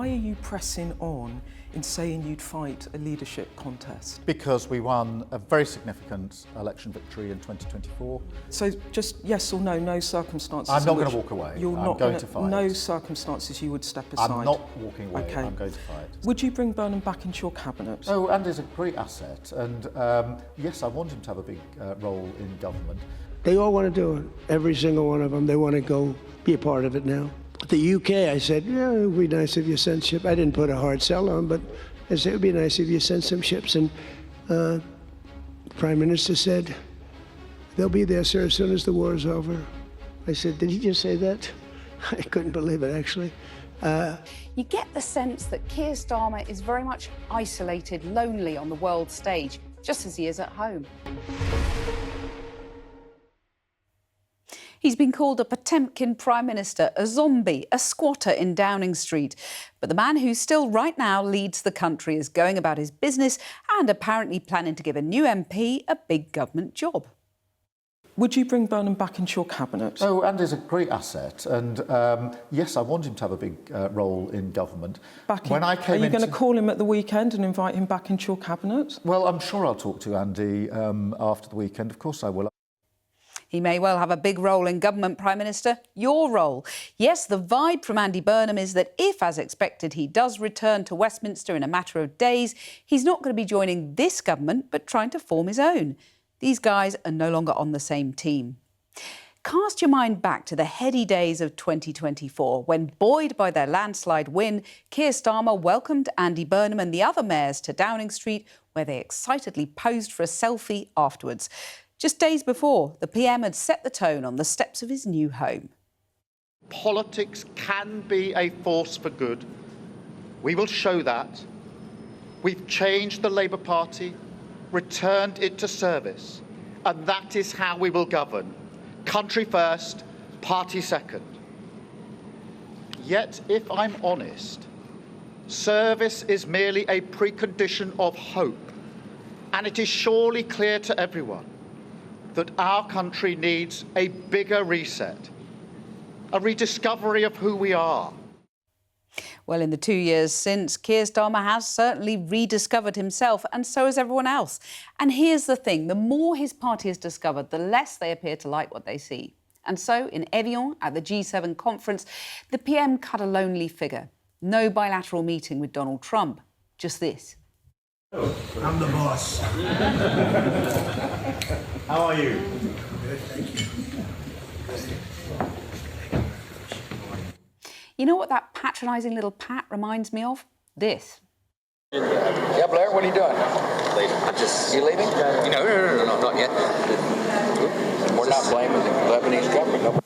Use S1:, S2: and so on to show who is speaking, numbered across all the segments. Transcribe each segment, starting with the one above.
S1: Why are you pressing on in saying you'd fight a leadership contest?
S2: Because we won a very significant election victory in 2024.
S1: So just yes or no, no circumstances.
S2: I'm not going to walk away.
S1: You're
S2: I'm
S1: not
S2: going to fight.
S1: No circumstances you would step aside.
S2: I'm not walking away.
S1: Okay.
S2: I'm going to fight.
S1: Would you bring Burnham back into your cabinet?
S2: Oh, Andy's a great asset, and yes, I want him to have a big role in government.
S3: They all want to do it. Every single one of them. They want to go be a part of it now. The UK, I said, yeah, it would be nice if you sent ships. I didn't put a hard sell on, but I said it would be nice if you sent some ships. And the Prime Minister said, they'll be there, sir, as soon as the war is over. I said, did he just say that? I couldn't believe it, actually.
S4: You get the sense that Keir Starmer is very much isolated, lonely on the world stage, just as he is at home. He's been called a Potemkin Prime Minister, a zombie, a squatter in Downing Street. But the man who still right now leads the country is going about his business and apparently planning to give a new MP a big government job.
S1: Would you bring Burnham back into your cabinet?
S2: Oh, Andy's a great asset, and yes, I want him to have a big role in government.
S1: Are you going to call him at the weekend and invite him back into your cabinet?
S2: Well, I'm sure I'll talk to Andy after the weekend. Of course I will.
S4: He may well have a big role in government, Prime Minister. Your role. Yes, the vibe from Andy Burnham is that if, as expected, he does return to Westminster in a matter of days, he's not going to be joining this government, but trying to form his own. These guys are no longer on the same team. Cast your mind back to the heady days of 2024, when, buoyed by their landslide win, Keir Starmer welcomed Andy Burnham and the other mayors to Downing Street, where they excitedly posed for a selfie afterwards. Just days before, the PM had set the tone on the steps of his new home.
S5: Politics can be a force for good. We will show that. We've changed the Labour Party, returned it to service, and that is how we will govern. Country first, party second. Yet, if I'm honest, service is merely a precondition of hope, and it is surely clear to everyone that our country needs a bigger reset, a rediscovery of who we are.
S4: Well, in the 2 years since, Keir Starmer has certainly rediscovered himself, and so has everyone else. And here's the thing, the more his party is discovered, the less they appear to like what they see. And so, in Evian, at the G7 conference, the PM cut a lonely figure. No bilateral meeting with Donald Trump, just this.
S3: I'm the boss.
S6: How are you?
S3: Good, thank you.
S4: You know what that patronising little pat reminds me of? This.
S7: Yeah, Blair, what are you doing? Leaving. You leaving? No, not yet. We're not blaming the Lebanese government. No.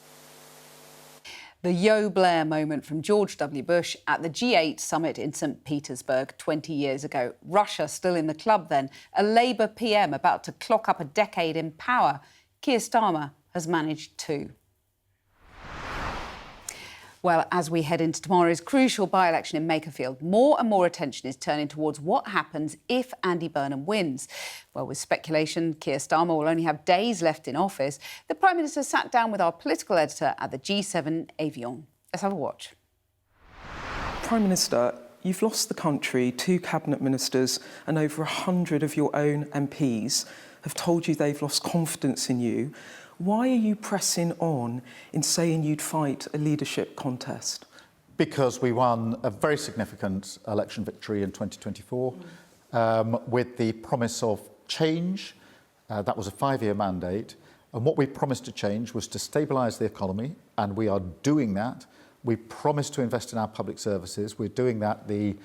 S4: The Yo Blair moment from George W. Bush at the G8 summit in St. Petersburg 20 years ago. Russia still in the club then. A Labour PM about to clock up a decade in power. Keir Starmer has managed too. Well, as we head into tomorrow's crucial by-election in Makerfield, more and more attention is turning towards what happens if Andy Burnham wins. Well, with speculation Keir Starmer will only have days left in office, the Prime Minister sat down with our political editor at the G7 Evian. Let's have a watch.
S1: Prime Minister, you've lost the country. 2 cabinet ministers and over 100 of your own MPs have told you they've lost confidence in you. Why are you pressing on in saying you'd fight a leadership contest?
S2: Because we won a very significant election victory in 2024 with the promise of change. That was a 5-year mandate. And what we promised to change was to stabilise the economy, and we are doing that. We promised to invest in our public services. We're doing that. The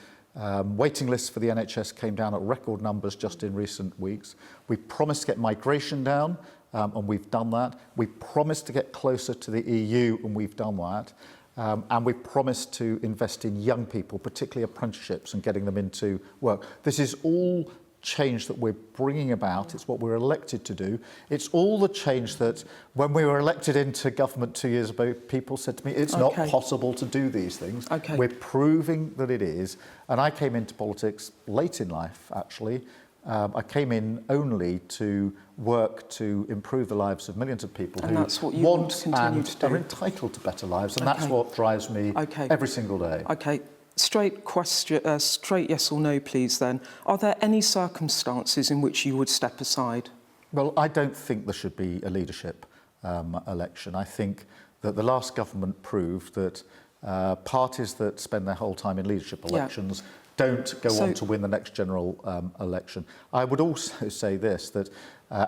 S2: waiting lists for the NHS came down at record numbers just in recent weeks. We promised to get migration down, and we've done that. We promised to get closer to the EU, and we've done that. And we promised to invest in young people, particularly apprenticeships, and getting them into work. This is all change that we're bringing about. It's what we're elected to do. It's all the change that when we were elected into government 2 years ago, people said to me, it's not possible to do these things. We're proving that it is. And I came into politics late in life, actually. I came in only to work to improve the lives of millions of people who
S1: that's what you want to continue to do.
S2: are entitled to better lives, and that's what drives me every single day.
S1: OK, straight question, straight yes or no, please, then. Are there any circumstances in which you would step aside?
S2: Well, I don't think there should be a leadership election. I think that the last government proved that parties that spend their whole time in leadership elections don't go on to win the next general election. I would also say this, that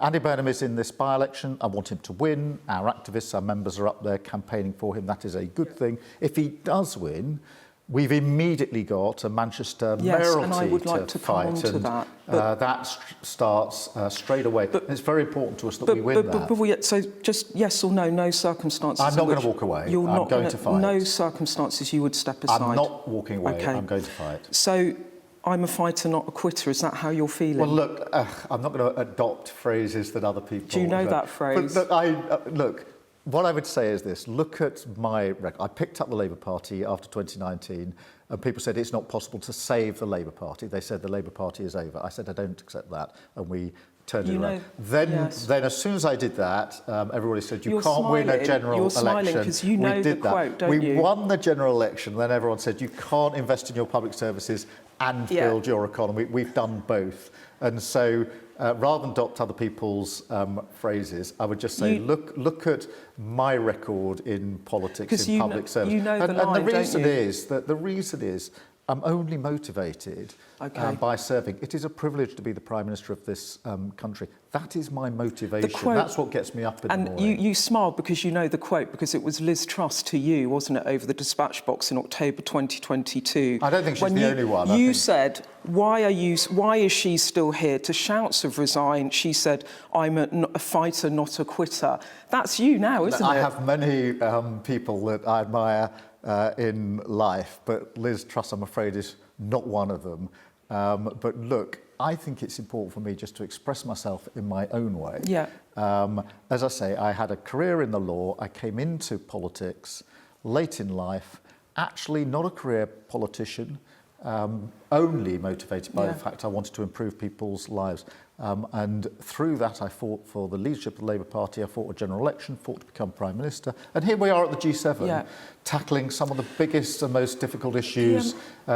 S2: Andy Burnham is in this by-election. I want him to win. Our activists, our members are up there campaigning for him. That is a good thing. If he does win, we've immediately got a Manchester mayoralty
S1: and I would like to
S2: fight,
S1: come on to
S2: and
S1: that.
S2: that starts straight away. It's very important to us that we win that.
S1: So just yes or no, no circumstances.
S2: I'm not going to walk away.
S1: You're
S2: I'm
S1: not
S2: going to fight.
S1: No circumstances you would step aside.
S2: I'm not walking away.
S1: Okay.
S2: I'm going to fight.
S1: So I'm a fighter, not a quitter. Is that how you're feeling?
S2: Well, look, I'm not going to adopt phrases that other people...
S1: Do you know that phrase?
S2: But look, what I would say is this. Look at my record. I picked up the Labour Party after 2019, and people said it's not possible to save the Labour Party. They said the Labour Party is over. I said I don't accept that, and we turned it around. Then as soon as I did that, everybody said you can't win a general election.
S1: You're smiling because you know the quote, don't you?
S2: We won the general election. Then everyone said you can't invest in your public services and build your economy. We've done both. And so rather than adopt other people's phrases, I would just say, look at my record in politics, in public service.
S1: You know the line,
S2: and the reason
S1: don't you?
S2: is that I'm only motivated by serving. It is a privilege to be the Prime Minister of this country. That is my motivation. That's what gets me up in the morning.
S1: And you smiled because you know the quote, because it was Liz Truss to you, wasn't it, over the dispatch box in October 2022.
S2: I don't think she's the only one.
S1: You said, why is she still here? To shouts of resign, she said, I'm a fighter, not a quitter. That's you now, isn't it?
S2: I have many people that I admire in life, but Liz Truss, I'm afraid, is not one of them. But look, I think it's important for me just to express myself in my own way.
S1: Yeah.
S2: As I say, I had a career in the law. I came into politics late in life, actually not a career politician, only motivated by the fact I wanted to improve people's lives. And through that, I fought for the leadership of the Labour Party. I fought a general election, fought to become Prime Minister. And here we are at the G7, tackling some of the biggest and most difficult issues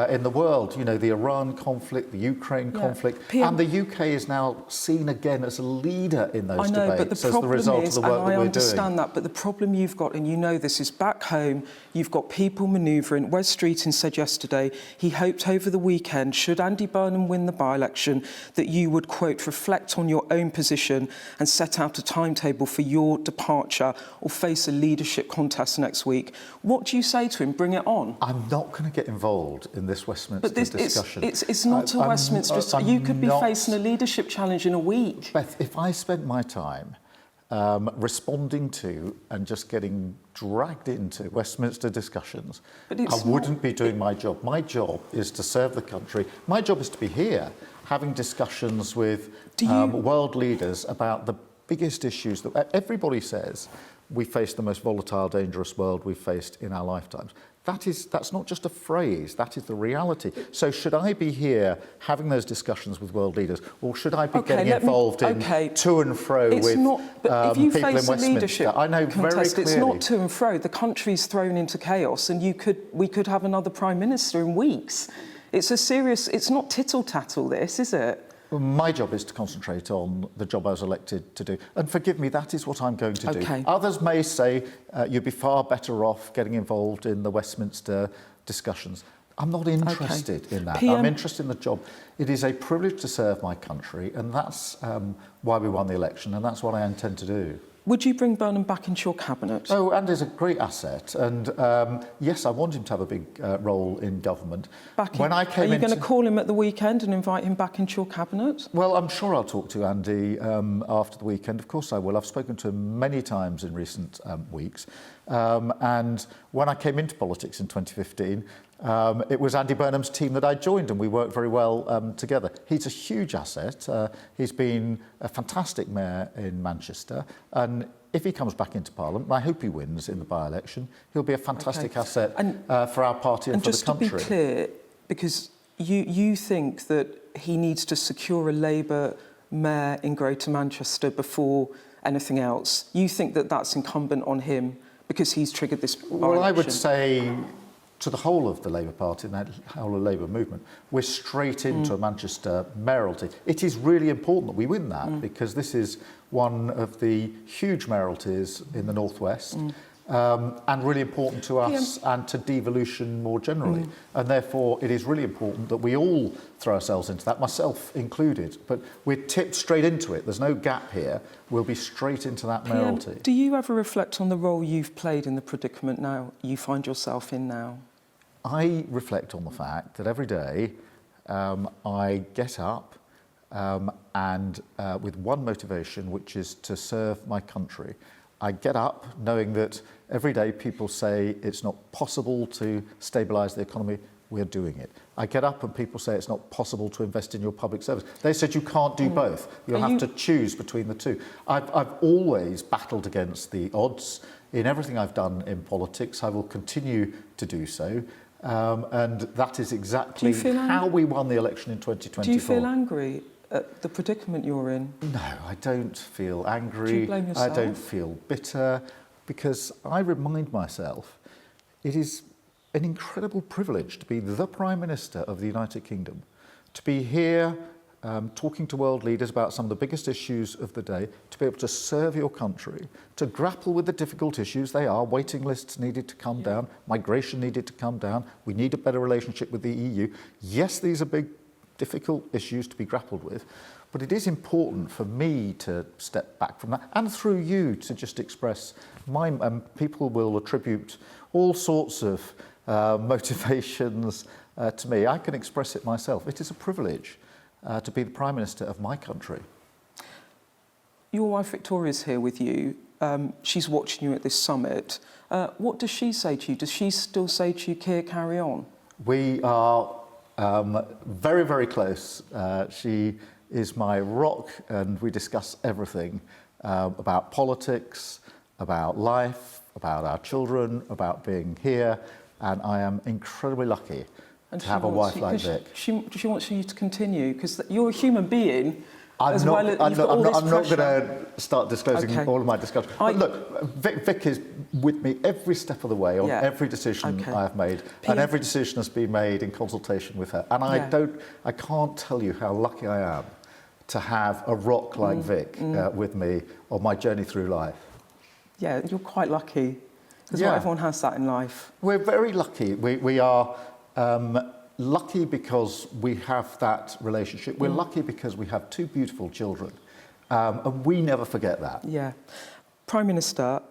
S2: in the world. You know, the Iran conflict, the Ukraine conflict. And the UK is now seen again as a leader in those debates as the result of the work that we're doing.
S1: I understand that, but the problem you've got, and you know this, is back home, you've got people manoeuvring. Wes Streeton said yesterday he hoped over the weekend, should Andy Burnham win the by-election, that you would, quote, reflect on your own position and set out a timetable for your departure or face a leadership contest next week. What do you say to him? Bring it on.
S2: I'm not going to get involved in this Westminster discussion.
S1: It's not a Westminster... You could be facing a leadership challenge in a week.
S2: Beth, if I spent my time responding to and just getting dragged into Westminster discussions, I wouldn't be doing my job. My job is to serve the country. My job is to be here having discussions with world leaders about the biggest issues that everybody says we face the most volatile, dangerous world we've faced in our lifetimes. That's not just a phrase, that is the reality. So should I be here having those discussions with world leaders, or should I be getting involved in to and fro with people in Westminster? I know very clearly.
S1: It's not to and fro. The country's thrown into chaos, and we could have another Prime Minister in weeks. It's not tittle-tattle, this, is it?
S2: My job is to concentrate on the job I was elected to do. And forgive me, that is what I'm going to do. Others may say you'd be far better off getting involved in the Westminster discussions. I'm not interested in that. I'm interested in the job. It is a privilege to serve my country, and that's why we won the election, and that's what I intend to do.
S1: Would you bring Burnham back into your cabinet?
S2: Oh, Andy's a great asset, and yes, I want him to have a big role in government. Are you
S1: going to call him at the weekend and invite him back into your cabinet?
S2: Well, I'm sure I'll talk to Andy after the weekend. Of course I will. I've spoken to him many times in recent weeks. And when I came into politics in 2015, it was Andy Burnham's team that I joined, and we worked very well together. He's a huge asset. He's been a fantastic mayor in Manchester, and if he comes back into Parliament, and I hope he wins in the by-election, he'll be a fantastic asset for our party and for the country.
S1: And just to be clear, because you think that he needs to secure a Labour mayor in Greater Manchester before anything else. You think that that's incumbent on him because he's triggered this by-election?
S2: Well, I would say to the whole of the Labour Party and the whole of the Labour movement. We're straight into a Manchester mayoralty. It is really important that we win that because this is one of the huge mayoralties in the Northwest. And really important to us and to devolution more generally. And therefore, it is really important that we all throw ourselves into that, myself included. But we're tipped straight into it. There's no gap here. We'll be straight into that mayoralty.
S1: Do you ever reflect on the role you've played in the predicament now you find yourself in now?
S2: I reflect on the fact that every day I get up and with one motivation, which is to serve my country. I get up knowing that every day people say it's not possible to stabilise the economy. We're doing it. I get up and people say it's not possible to invest in your public service. They said you can't do both. You'll have to choose between the two. I've always battled against the odds in everything I've done in politics. I will continue to do so. And that is exactly how we won the election in 2024.
S1: Do you feel angry at the predicament you're in?
S2: No, I don't feel angry.
S1: Do you blame yourself?
S2: I don't feel bitter, because I remind myself it is an incredible privilege to be the Prime Minister of the United Kingdom, to be here talking to world leaders about some of the biggest issues of the day, to be able to serve your country, to grapple with the difficult issues they are. Waiting lists needed to come down, migration needed to come down, we need a better relationship with the EU. Yes, these are big, difficult issues to be grappled with, but it is important for me to step back from that, and through you to just express my... people will attribute all sorts of motivations to me. I can express it myself. It is a privilege to be the Prime Minister of my country.
S1: Your wife Victoria's here with you. She's watching you at this summit. What does she say to you? Does she still say to you, Keir, carry on?
S2: We are very, very close. She is my rock, and we discuss everything about politics, about life, about our children, about being here, and I am incredibly lucky to have a wife like Vic.
S1: She wants you to continue, because you're a human being.
S2: I'm not going to start disclosing all of my discussions. But look, Vic is with me every step of the way on every decision I have made, and every decision has been made in consultation with her. And I can't tell you how lucky I am to have a rock like Vic with me on my journey through life.
S1: Yeah, you're quite lucky, because not everyone has that in life.
S2: We're very lucky. We are lucky because we have that relationship. We're lucky because we have two beautiful children, and we never forget that.
S1: Yeah. Prime Minister,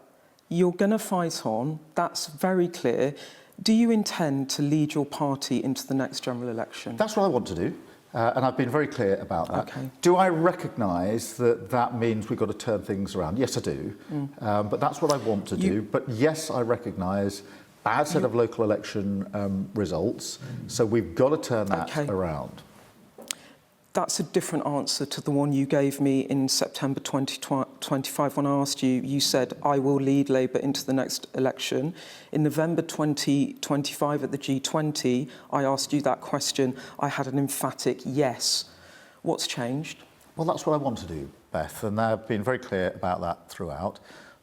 S1: you're going to fight on, that's very clear. Do you intend to lead your party into the next general election?
S2: That's what I want to do, and I've been very clear about that.
S1: Okay.
S2: Do I recognise that that means we've got to turn things around? Yes, I do, but that's what I want to do. But yes, I recognise bad set of local election results, so we've got to turn that around.
S1: That's a different answer to the one you gave me in September 2025 when I asked you. You said, I will lead Labour into the next election. In November 2025 at the G20, I asked you that question. I had an emphatic yes. What's changed?
S2: Well, that's what I want to do, Beth, and I've been very clear about that throughout.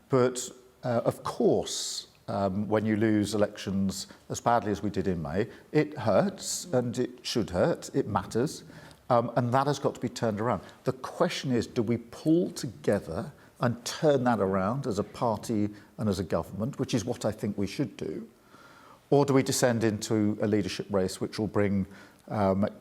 S2: But of course, when you lose elections as badly as we did in May, it hurts, and it should hurt, it matters, and that has got to be turned around. The question is, do we pull together and turn that around as a party and as a government, which is what I think we should do, or do we descend into a leadership race which will bring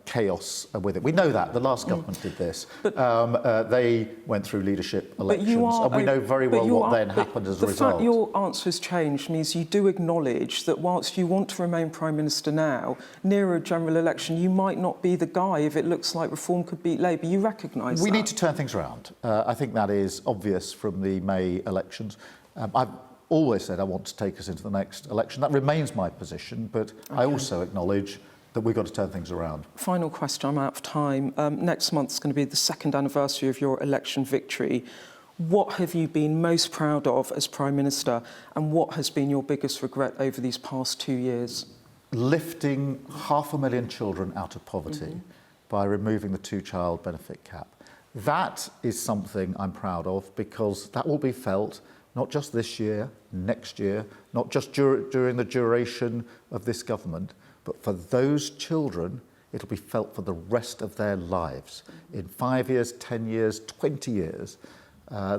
S2: chaos with it? We know that. The last government did this. They went through leadership elections, and we know very well what then happened as a result.
S1: The fact your answer has changed means you do acknowledge that whilst you want to remain Prime Minister now, near a general election, you might not be the guy if it looks like Reform could beat Labour. You recognise that?
S2: We need to turn things around. I think that is obvious from the May elections. I've always said I want to take us into the next election. That remains my position, but I also acknowledge that we've got to turn things around.
S1: Final question, I'm out of time. Next month is going to be the second anniversary of your election victory. What have you been most proud of as Prime Minister, and what has been your biggest regret over these past 2 years?
S2: Lifting 500,000 children out of poverty by removing the two-child benefit cap. That is something I'm proud of, because that will be felt not just this year, next year, not just during the duration of this government, but for those children, it'll be felt for the rest of their lives. In 5 years, 10 years, 20 years,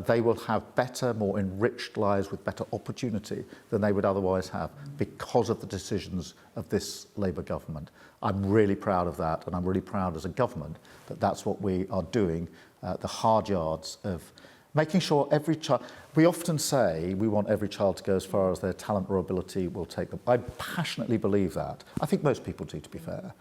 S2: they will have better, more enriched lives with better opportunity than they would otherwise have because of the decisions of this Labour government. I'm really proud of that, and I'm really proud as a government that that's what we are doing, the hard yards of making sure every child... We often say we want every child to go as far as their talent or ability will take them. I passionately believe that. I think most people do, to be fair.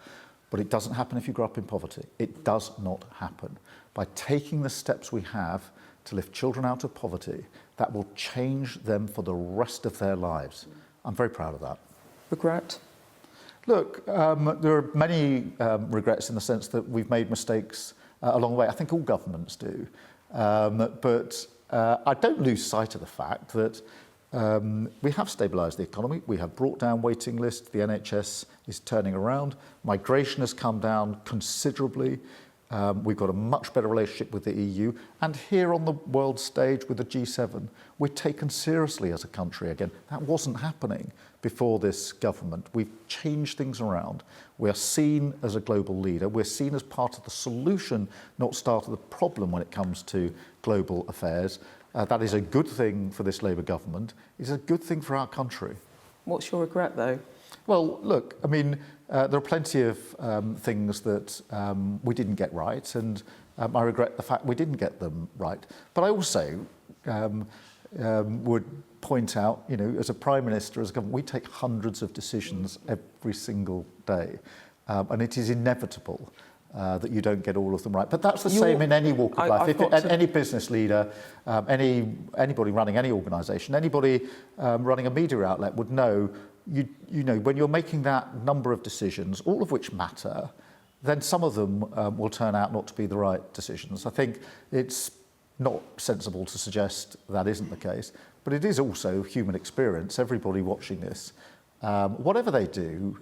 S2: But it doesn't happen if you grow up in poverty. It does not happen. By taking the steps we have to lift children out of poverty, that will change them for the rest of their lives. I'm very proud of that.
S1: Regret?
S2: Look, there are many regrets in the sense that we've made mistakes along the way. I think all governments do. But I don't lose sight of the fact that we have stabilised the economy, we have brought down waiting lists, the NHS is turning around, migration has come down considerably, we've got a much better relationship with the EU, and here on the world stage with the G7, we're taken seriously as a country again. That wasn't happening before this government. We've changed things around. We are seen as a global leader. We're seen as part of the solution, not start of the problem when it comes to global affairs. That is a good thing for this Labour government. It's a good thing for our country.
S1: What's your regret, though?
S2: Well, look, I mean, there are plenty of things that we didn't get right, and I regret the fact we didn't get them right. But I also would point out, you know, as a Prime Minister, as a government, we take hundreds of decisions every single day, and it is inevitable that you don't get all of them right. But that's the same in any walk of life. Any business leader, anybody running any organisation, anybody running a media outlet would know, you know, when you're making that number of decisions, all of which matter, then some of them will turn out not to be the right decisions. I think it's not sensible to suggest that isn't the case, but it is also human experience. Everybody watching this, whatever they do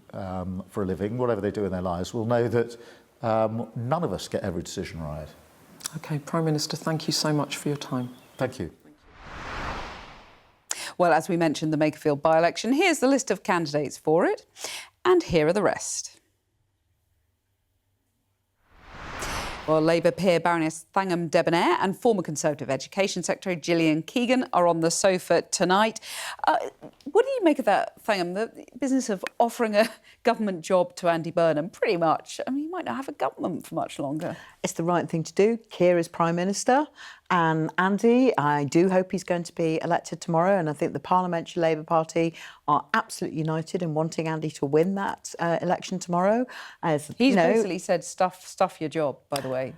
S2: for a living, whatever they do in their lives, will know that none of us get every decision right.
S1: OK, Prime Minister, thank you so much for your time.
S2: Thank you.
S4: Well, as we mentioned, the Makerfield by-election, here's the list of candidates for it, and here are the rest. Well, Labour peer Baroness Thangam Debbonaire and former Conservative Education Secretary Gillian Keegan are on the sofa tonight. What do you make of that, Thangam, the business of offering a government job to Andy Burnham? Pretty much. I mean, he might not have a government for much longer.
S6: It's the right thing to do. Keir is Prime Minister, and Andy, I do hope he's going to be elected tomorrow, and I think the Parliamentary Labour Party are absolutely united in wanting Andy to win that election tomorrow. As
S4: He's basically said, stuff your job, by the way.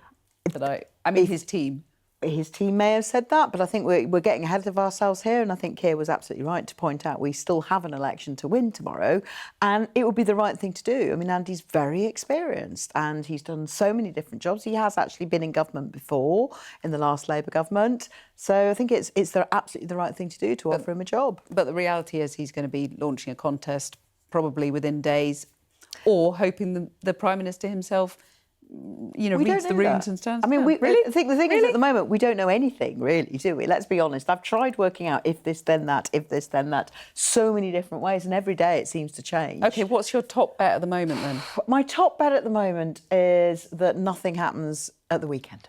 S4: But I mean, his team.
S6: His team may have said that, but I think we're getting ahead of ourselves here, and I think Keir was absolutely right to point out we still have an election to win tomorrow, and it would be the right thing to do. I mean, Andy's very experienced, and he's done so many different jobs. He has actually been in government before, in the last Labour government, so I think it's absolutely the right thing to do to offer him a job.
S4: But the reality is he's going to be launching a contest probably within days, or hoping the Prime Minister himself, you know, reads the rooms and stands.
S6: I mean,
S4: really?
S6: I think the thing is, at the moment, we don't know anything, really, do we? Let's be honest. I've tried working out if this, then that, if this, then that, so many different ways, and every day it seems to change.
S4: OK, what's your top bet at the moment, then?
S6: My top bet at the moment is that nothing happens at the weekend.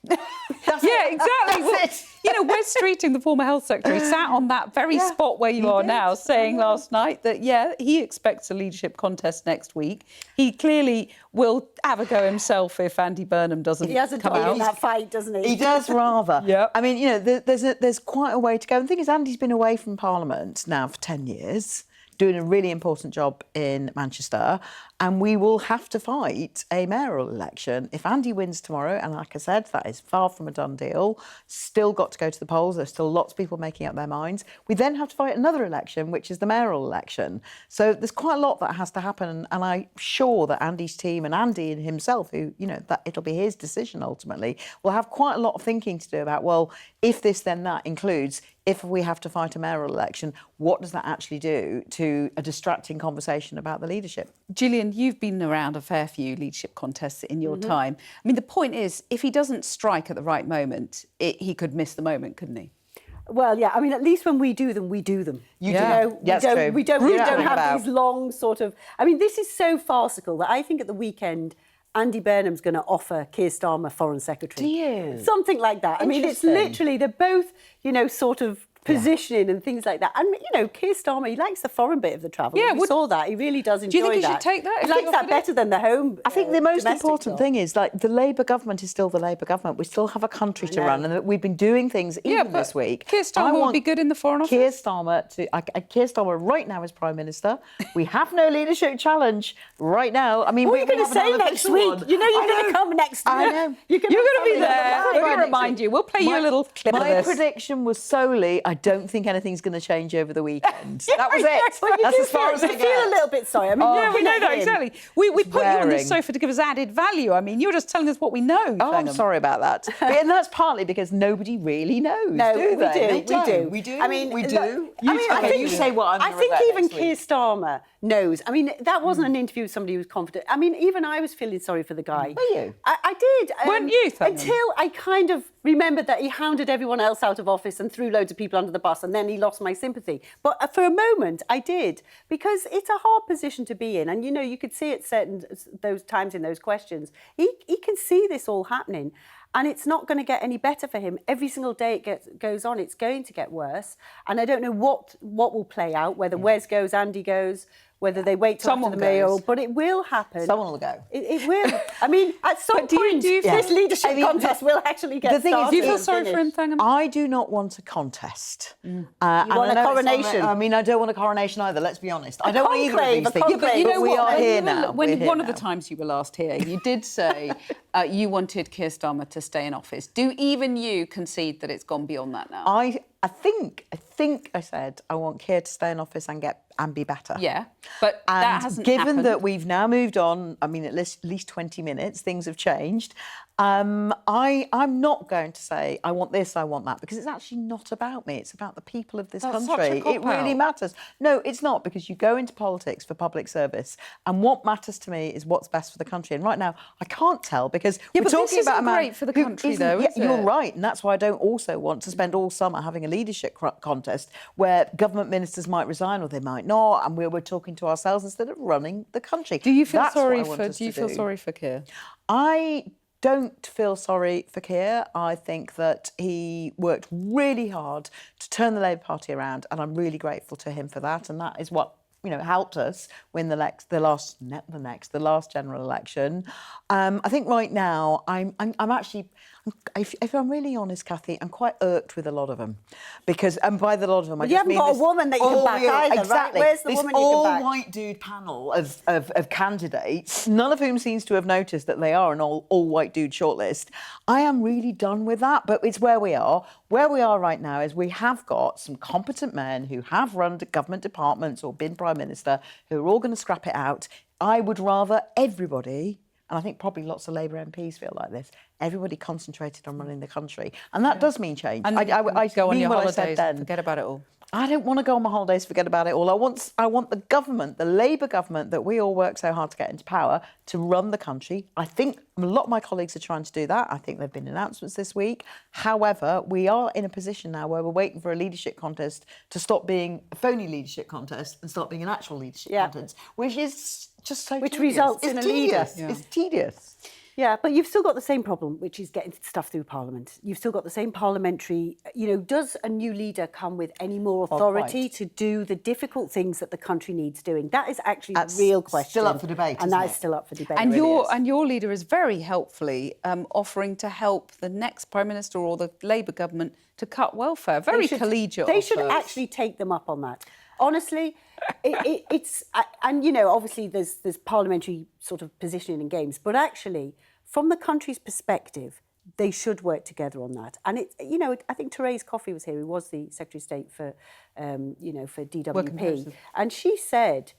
S4: Yeah, exactly. Well, you know, Wes Streeting, the former Health Secretary, sat on that very spot where you are now, saying last night that, yeah, he expects a leadership contest next week. He clearly will have a go himself if Andy Burnham doesn't come out.
S8: He has a dog in that fight, doesn't he?
S6: He does, rather.
S4: Yeah.
S6: I mean, you know, there's quite a way to go. And the thing is, Andy's been away from Parliament now for 10 years, doing a really important job in Manchester, and we will have to fight a mayoral election. If Andy wins tomorrow, and like I said, that is far from a done deal, still got to go to the polls, there's still lots of people making up their minds, we then have to fight another election, which is the mayoral election. So there's quite a lot that has to happen, and I'm sure that Andy's team and Andy himself, who, you know, that it'll be his decision ultimately, will have quite a lot of thinking to do about, well, if this, then that includes, if we have to fight a mayoral election, what does that actually do to a distracting conversation about the leadership?
S4: Gillian, you've been around a fair few leadership contests in your time. I mean, the point is, if he doesn't strike at the right moment, he could miss the moment, couldn't he?
S8: Well, yeah, I mean, at least when we do them, we do them.
S6: You
S8: do.
S6: do.
S8: You know,
S6: That's true.
S8: We don't
S6: Brutally
S8: have
S6: about.
S8: these long sort of... I mean, this is so farcical that I think at the weekend, Andy Burnham's going to offer Keir Starmer Foreign Secretary.
S6: Do you?
S8: Something like that. I mean, it's
S6: Interesting.
S8: literally, they're both, you know, sort of positioning and things like that. And, you know, Keir Starmer, he likes the foreign bit of the travel.
S4: Yeah,
S8: we saw that. He really does enjoy that.
S4: Do you think he should take that?
S8: He likes that better than the home
S6: I think the most
S8: domestic
S6: important
S8: job.
S6: thing is, like, the Labour government is still the Labour government. We still have a country to run, and that we've been doing things even this week.
S4: Keir Starmer would be good in the Foreign Office.
S6: Keir Starmer right now is Prime Minister. We have no leadership challenge right now. I mean,
S8: What are you going to say next week? You know you're going to come next week.
S6: I know.
S4: You're going to be there. We're going to
S6: next
S4: remind
S6: week.
S4: you. We'll play you a little clip of
S6: My
S4: this.
S6: prediction was solely, I don't think anything's going to change over the weekend. That was
S8: Yeah,
S6: it.
S8: well, you
S6: That's
S8: do
S6: as far as
S8: you
S6: I
S8: feel
S6: get.
S8: a little bit sorry. I mean,
S4: Yeah, we know that,
S8: him.
S4: exactly. We put you on this
S6: Swearing.
S4: sofa to give us added value. I mean, you're just telling us what we know.
S6: Oh, I'm
S4: Thangam.
S6: sorry about that. And that's partly because nobody really knows,
S8: No,
S6: do they?
S8: we do.
S6: I mean, we do.
S8: I think
S6: you say what I'm
S8: I
S6: gonna
S8: think
S6: regret
S8: even
S6: next
S8: Keir
S6: week.
S8: Starmer knows. I mean, that wasn't an interview with somebody who was confident. I mean, even I was feeling sorry for the guy.
S6: Were you?
S8: I did.
S4: Weren't you, Thangam?
S8: Until I kind of remembered that he hounded everyone else out of office and threw loads of people under the bus, and then he lost my sympathy. But for a moment, I did, because it's a hard position to be in. And, you know, you could see it certain those times in those questions. He can see this all happening. And it's not going to get any better for him. Every single day it goes on, it's going to get worse. And I don't know what will play out, whether Wes goes, Andy goes, whether they wait till
S4: Someone
S8: after the mayoral,
S4: goes.
S8: but it will happen.
S6: Someone will go.
S8: It will. I mean, at some
S4: But do you-
S8: point,
S4: do you feel-
S8: this leadership
S6: I mean,
S8: contest will actually get
S6: the thing is,
S8: started.
S4: Do you feel
S8: and
S4: sorry for him,
S8: finished.
S4: Thangam?
S6: I do not want a contest.
S8: You want a coronation?
S6: I mean, I don't want a coronation either, let's be honest. I don't want either of
S8: conclave,
S6: these
S8: a
S6: things.
S8: conclave.
S4: But you know
S6: we
S4: what?
S6: are here
S4: You were-
S6: now.
S4: When
S6: We're here
S4: one of the
S6: now.
S4: times you were last here, you did say you wanted Keir Starmer to stay in office. Do even you concede that it's gone beyond that now?
S6: I think I said I want Keir to stay in office and be better.
S4: Yeah, but
S6: And
S4: that hasn't
S6: given
S4: happened.
S6: that we've now moved on, I mean, at least 20 minutes, things have changed. I'm not going to say I want this, I want that, because it's actually not about me. It's about the people of this
S4: That's such
S6: country.
S4: a cop
S6: It really
S4: out.
S6: matters. No, it's not, because you go into politics for public service, and what matters to me is what's best for the country. And right now, I can't tell, because
S4: Yeah,
S6: we're
S4: but this
S6: talking about a
S4: isn't
S6: man
S4: great for the
S6: who
S4: country,
S6: isn't-
S4: though,
S6: yeah,
S4: is
S6: you're
S4: it?
S6: right, and that's why I don't also want to spend all summer having a leadership contest where government ministers might resign or they might not, and we're talking to ourselves instead of running the country.
S4: do you feel
S6: That's what
S4: sorry
S6: I want
S4: for?
S6: us
S4: Do you
S6: to
S4: feel
S6: do.
S4: sorry for Keir?
S6: I don't feel sorry for Keir. I think that he worked really hard to turn the Labour Party around, and I'm really grateful to him for that. And that is what, you know, helped us win the last general election. I think right now I'm actually, if I'm really honest, Cathy, I'm quite irked with a lot of them, because, and by the lot of them, I
S8: You
S6: just
S8: haven't
S6: mean
S8: got a
S6: this
S8: woman that you can back either, right?
S6: exactly.
S8: Where's the
S6: this
S8: woman you can back?
S6: all-white dude panel of candidates, none of whom seems to have noticed that they are an all-white dude shortlist. I am really done with that, but it's where we are. Where we are right now is we have got some competent men who have run government departments or been Prime Minister who are all going to scrap it out. I would rather everybody, and I think probably lots of Labour MPs feel like this, everybody concentrated on running the country. And that does mean change.
S4: And
S6: I
S4: go on
S6: mean
S4: your
S6: what I said
S4: holidays,
S6: then.
S4: forget about it all.
S6: I don't want to go on my holidays, forget about it all. I want the government, the Labour government that we all work so hard to get into power, to run the country. I think a lot of my colleagues are trying to do that. I think there have been announcements this week. However, we are in a position now where we're waiting for a leadership contest to stop being a phony leadership contest and start being an actual leadership contest, which is just so
S8: Which
S6: tedious.
S8: results
S6: It's
S8: in a
S6: tedious.
S8: leader.
S6: It's tedious.
S8: Yeah, but you've still got the same problem, which is getting stuff through Parliament. You've still got the same parliamentary... You know, does a new leader come with any more authority
S6: quite.
S8: to do the difficult things that the country needs doing? That is actually
S6: That's
S8: the real question.
S6: still up for debate,
S8: And
S6: isn't
S8: that
S6: it?
S8: is still up for debate.
S4: And
S8: It really is.
S4: your leader is very helpfully offering to help the next Prime Minister or the Labour government to cut welfare. Very collegiate
S8: They should
S4: offers.
S8: actually take them up on that. Honestly, it's... And, you know, obviously there's parliamentary sort of positioning and games, but actually, from the country's perspective, they should work together on that. And it, you know, I think Therese Coffey was here, who was the Secretary of State for, you know, for DWP, and she said,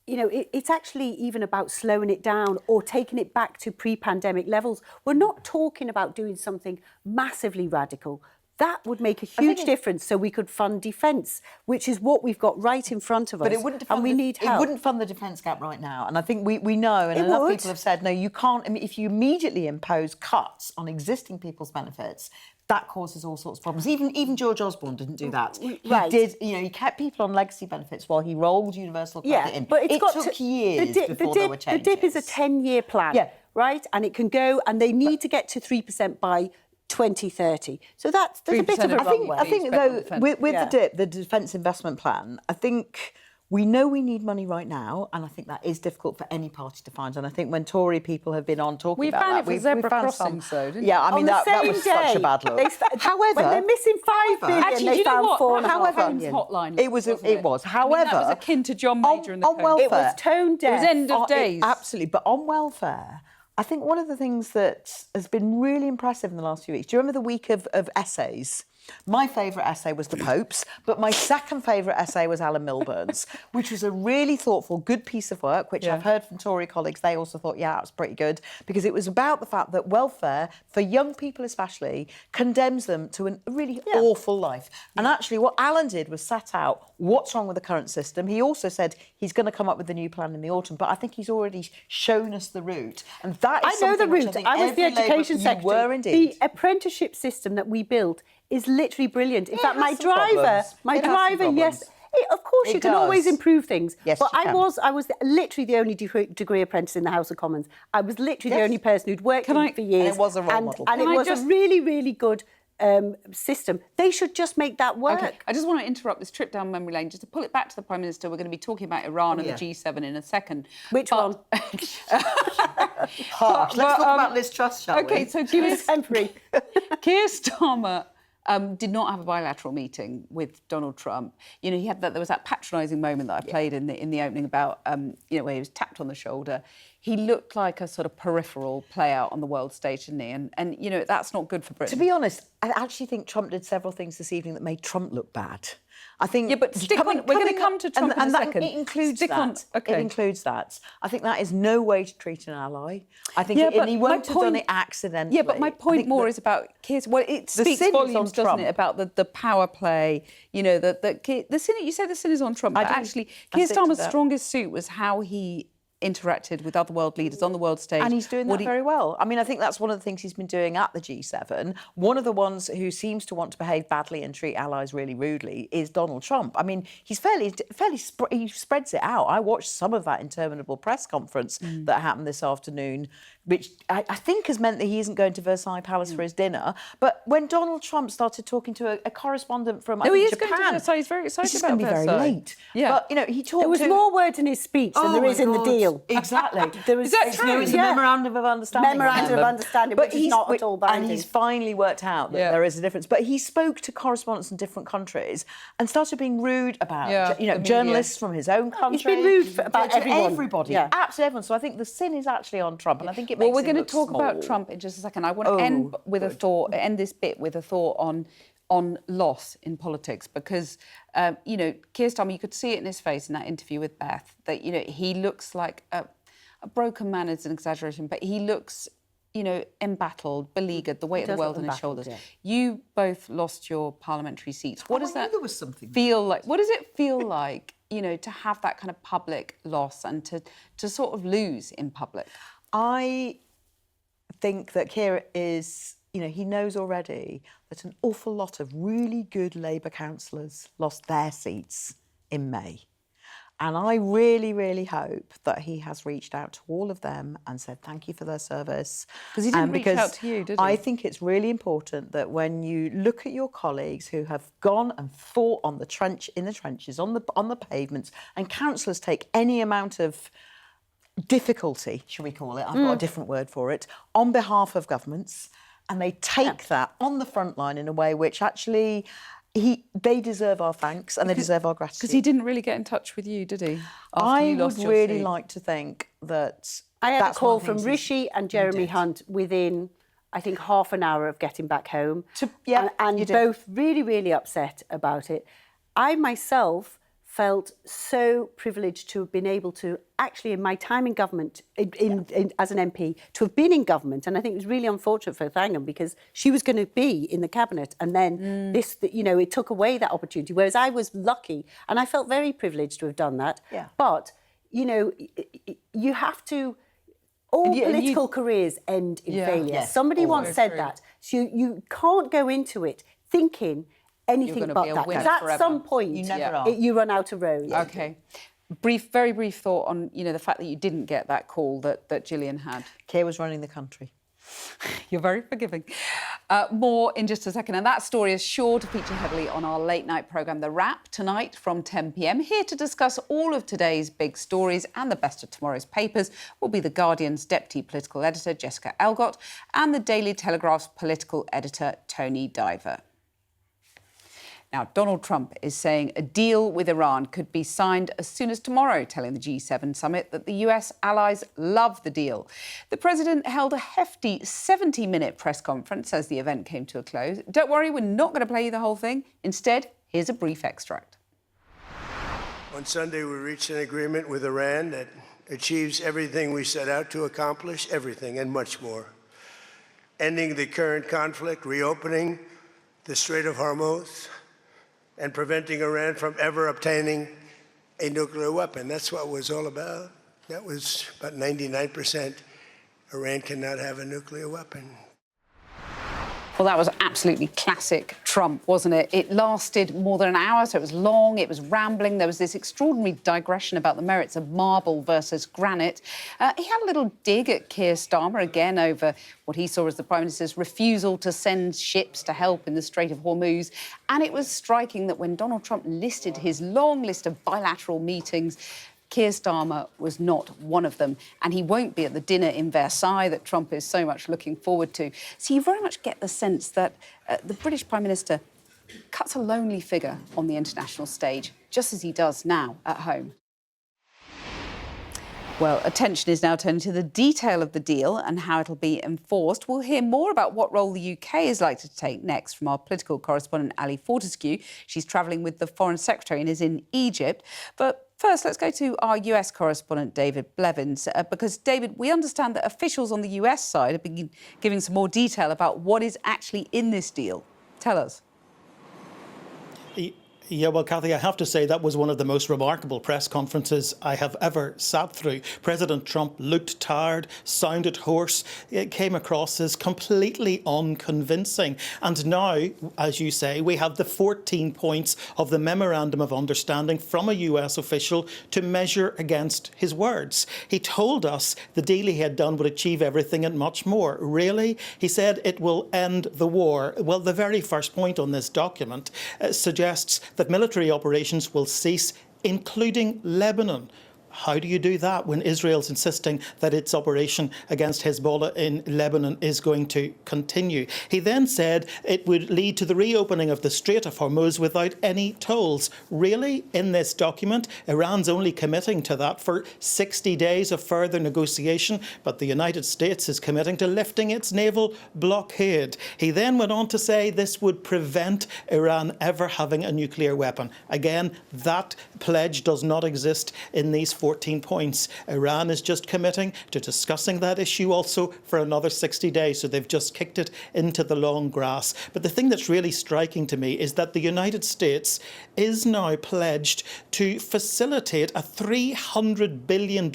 S8: you know, it's actually even about slowing it down or taking it back to pre-pandemic levels. We're not talking about doing something massively radical, That would make a huge difference, so we could fund defence, which is what we've got right in front of us.
S6: But it wouldn't fund
S8: and we need help.
S6: It wouldn't fund the defence gap right now. And I think we know, and
S8: It
S6: enough
S8: would.
S6: people have said, no, you can't. I mean, if you immediately impose cuts on existing people's benefits, that causes all sorts of problems. Even George Osborne didn't do that.
S8: Right.
S6: He did, he kept people on legacy benefits while he rolled universal credit in.
S8: But
S6: it took years before there were changes.
S8: The DIP is a 10-year plan, right? And it can go, and they need to get to 3% by 2030. So there's a bit of a runway.
S6: I think though, with the DIP, the Defence Investment Plan, I think we know we need money right now, and I think that is difficult for any party to find. And I think when Tory people have been on talking about that,
S4: we found crossings, though, didn't
S6: yeah, I mean, that was
S8: day,
S6: such a bad look.
S8: However, when they're missing 5 billion,
S4: actually,
S8: they
S4: do you know
S8: found
S4: what?
S8: 4.5 billion.
S4: Hotline.
S6: It was.
S4: Wasn't it?
S6: Was. However,
S4: I mean, that was akin to John Major and the
S6: on welfare.
S8: It was tone deaf.
S4: It was end of days.
S6: Absolutely, but on welfare, I think one of the things that has been really impressive in the last few weeks. Do you remember the week of essays? My favourite essay was the Pope's, but my second favourite essay was Alan Milburn's, which was a really thoughtful, good piece of work, which I've heard from Tory colleagues. They also thought, yeah, it was pretty good, because it was about the fact that welfare, for young people especially, condemns them to a really awful life. And actually what Alan did was set out what's wrong with the current system. He also said he's going to come up with a new plan in the autumn, but I think he's already shown us the route. And that is
S8: I know the
S6: something which
S8: route.
S6: I think
S8: I was the
S6: every
S8: education
S6: Labour-
S8: secretary.
S6: You were indeed.
S8: The apprenticeship system that we built is literally brilliant. In
S6: It
S8: fact,
S6: has
S8: my
S6: some problems.
S8: driver, yes. Of course,
S6: It
S8: you can always
S6: does.
S8: improve things.
S6: Yes,
S8: but
S6: you can.
S8: I was literally the only degree apprentice in the House of Commons. I was literally the only person who'd worked in it for years.
S6: And it was a role model.
S8: And it was a really, really good system. They should just make that work.
S4: Okay, I just want to interrupt this trip down memory lane just to pull it back to the Prime Minister. We're going to be talking about Iran and the G7 in a second.
S8: Which one?
S6: Harsh. Let's talk about Liz Truss, shall we?
S4: Okay, so Keir Starmer did not have a bilateral meeting with Donald Trump. You know, there was that patronising moment that I played in the opening about, where he was tapped on the shoulder. He looked like a sort of peripheral player on the world stage, didn't he? And that's not good for Britain.
S6: To be honest, I actually think Trump did several things this evening that made Trump look bad. I think...
S4: Yeah, but we're going to come to Trump in a second.
S6: It includes
S4: Stick
S6: that.
S4: on, okay.
S6: It includes that. I think that is no way to treat an ally. I think
S4: but
S6: he won't have done it accidentally.
S4: Yeah, but my point more is about Keir's... Well, it speaks volumes, doesn't it, about the power play, the sin... You say the sin is on Trump, but actually Keir Starmer's strongest suit was how he interacted with other world leaders on the world stage.
S6: And he's doing that very well. I mean, I think that's one of the things he's been doing at the G7. One of the ones who seems to want to behave badly and treat allies really rudely is Donald Trump. I mean, he's he spreads it out. I watched some of that interminable press conference that happened this afternoon, which I think has meant that he isn't going to Versailles Palace for his dinner. But when Donald Trump started talking to a correspondent from Japan,
S4: going to Versailles. He's very excited about
S6: Versailles. It's going to be very late.
S4: Yeah.
S6: But, he talked
S8: There was more words in his speech than there is in the deal.
S6: Exactly.
S8: Is that
S6: true? It's a memorandum of understanding.
S8: Memorandum of understanding, which is not at all binding.
S6: And he's finally worked out that there is a difference. But he spoke to correspondents in different countries and started being rude about, journalists from his own country.
S8: He's been rude about everyone.
S6: Everybody, absolutely everyone. So I think the sin is actually on Trump, and I think it makes.
S4: Well, we're
S6: going
S4: to talk about Trump in just a second. I want to end this bit with a thought on loss in politics, because Keir Starmer, you could see it in his face in that interview with Beth, that he looks like a broken man is an exaggeration, but he looks embattled, beleaguered, the weight of the world on his shoulders. Yeah. You both lost your parliamentary seats. What does that feel like? What does it feel like, to have that kind of public loss and to sort of lose in public?
S6: I think that Keir is, he knows already that an awful lot of really good Labour councillors lost their seats in May. And I really, really hope that he has reached out to all of them and said thank you for their service.
S4: Because he didn't reach out to you, did he?
S6: I think it's really important that when you look at your colleagues who have gone and fought in the trenches, on the pavements, and councillors take any amount of difficulty, shall we call it, I've got a different word for it, on behalf of governments, and they take that on the front line in a way which actually... They deserve our thanks and they deserve our gratitude.
S4: Because he didn't really get in touch with you, did he?
S6: I would really like to think that...
S8: I had a call from Rishi and Jeremy Hunt within, I think, half an hour of getting back home. And both really, really upset about it. I myself felt so privileged to have been able to actually, in my time in government, as an MP, to have been in government. And I think it was really unfortunate for Thangam because she was going to be in the cabinet, and then this, you know, it took away that opportunity. Whereas I was lucky, and I felt very privileged to have done that.
S6: Yeah.
S8: But you know, you have to. All political careers end in failure.
S6: Yes,
S8: Somebody once said that. So you can't go into it thinking anything but that. Because at some point, you run out of road.
S4: OK. Very brief thought on, you know, the fact that you didn't get that call that Gillian had.
S6: Keir was running the country.
S4: You're very forgiving. More in just a second. And that story is sure to feature heavily on our late-night programme, The Wrap, tonight from 10 p.m. Here to discuss all of today's big stories and the best of tomorrow's papers will be The Guardian's deputy political editor, Jessica Elgott, and the Daily Telegraph's political editor, Tony Diver. Now, Donald Trump is saying a deal with Iran could be signed as soon as tomorrow, telling the G7 summit that the US allies love the deal. The president held a hefty 70-minute press conference as the event came to a close. Don't worry, we're not going to play you the whole thing. Instead, here's a brief extract.
S3: On Sunday, we reached an agreement with Iran that achieves everything we set out to accomplish, everything and much more. Ending the current conflict, reopening the Strait of Hormuz, and preventing Iran from ever obtaining a nuclear weapon. That's what it was all about. That was about 99%. Iran cannot have a nuclear weapon.
S4: Well, that was absolutely classic Trump, wasn't it? It lasted more than an hour, so it was long, it was rambling. There was this extraordinary digression about the merits of marble versus granite. He had a little dig at Keir Starmer, again, over what he saw as the Prime Minister's refusal to send ships to help in the Strait of Hormuz. And it was striking that when Donald Trump listed his long list of bilateral meetings, Keir Starmer was not one of them, and he won't be at the dinner in Versailles that Trump is so much looking forward to. So you very much get the sense that the British Prime Minister cuts a lonely figure on the international stage, just as he does now at home. Well, attention is now turning to the detail of the deal and how it'll be enforced. We'll hear more about what role the UK is likely to take next from our political correspondent, Ali Fortescue. She's travelling with the Foreign Secretary and is in Egypt. But first, let's go to our US correspondent, David Blevins, because, David, we understand that officials on the US side have been giving some more detail about what is actually in this deal. Tell us.
S9: Yeah, well, Cathy, I have to say that was one of the most remarkable press conferences I have ever sat through. President Trump looked tired, sounded hoarse. It came across as completely unconvincing. And now, as you say, we have the 14 points of the Memorandum of Understanding from a US official to measure against his words. He told us the deal he had done would achieve everything and much more. Really? He said it will end the war. Well, the very first point on this document suggests that military operations will cease, including Lebanon. How do you do that when Israel's insisting that its operation against Hezbollah in Lebanon is going to continue? He then said it would lead to the reopening of the Strait of Hormuz without any tolls. Really? In this document, Iran's only committing to that for 60 days of further negotiation, but the United States is committing to lifting its naval blockade. He then went on to say this would prevent Iran ever having a nuclear weapon. Again, that pledge does not exist in these 14 points. Iran is just committing to discussing that issue also for another 60 days, so they've just kicked it into the long grass. But the thing that's really striking to me is that the United States is now pledged to facilitate a $300 billion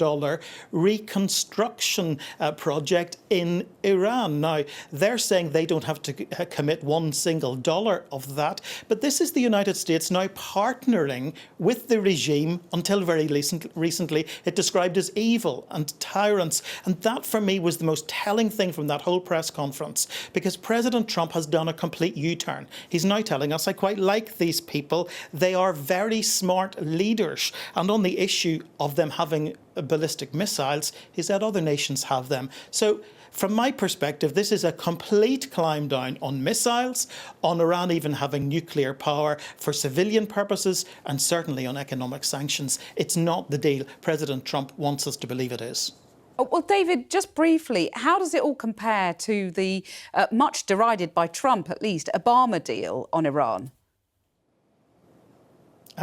S9: reconstruction project in Iran. Now, they're saying they don't have to commit one single dollar of that, but this is the United States now partnering with the regime until very recently it described as evil and tyrants. And that, for me, was the most telling thing from that whole press conference, because President Trump has done a complete U-turn. He's now telling us, I quite like these people. They are very smart leaders. And on the issue of them having ballistic missiles, he said other nations have them. So from my perspective, this is a complete climb down on missiles, on Iran even having nuclear power for civilian purposes, and certainly on economic sanctions. It's not the deal President Trump wants us to believe it is.
S4: Well, David, just briefly, how does it all compare to the much derided by Trump, at least, Obama deal on Iran?